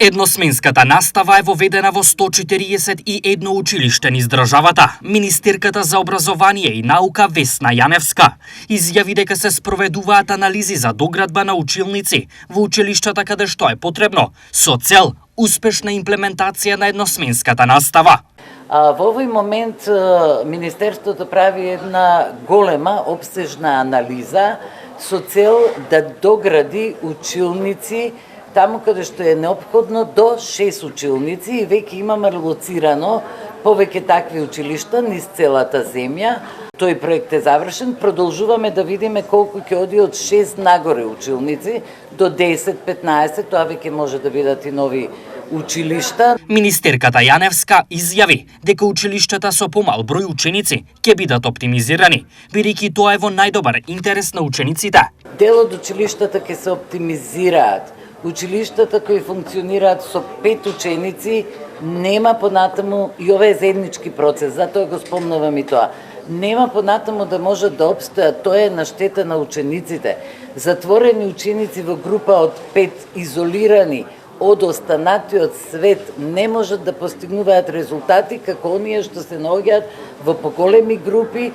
Едносменската настава е воведена во 141 училиште низ државата. Министерката за образование и наука Весна Јаневска изјави дека се спроведуваат анализи за доградба на училници во училиштата каде што е потребно, со цел успешна имплементација на едносменската настава. Во овој момент Министерството прави една голема, обстежна анализа со цел да догради училници таму каде што е неопходно до 6 училници и веќе имаме лоцирано повеќе такви училишта низ целата земја. Тој проект е завршен, продолжуваме да видиме колку ќе оди од 6 нагоре училници до 10-15, тоа веќе може да бидат и нови училишта. Министерката Јаневска изјави дека училиштата со помал број ученици ќе бидат оптимизирани, бидејќи тоа е во најдобар интерес на учениците. Дел од училиштата ќе се оптимизираат. Училиштата кои функционираат со 5 ученици нема понатаму, и ова е заеднички процес, затоа го спомнувам и тоа. Нема понатаму да можат да обстојат, тоа е на штета на учениците. Затворени ученици во група од 5 изолирани од останатиот свет не можат да постигнуваат резултати како оние што се наоѓаат во поголеми групи.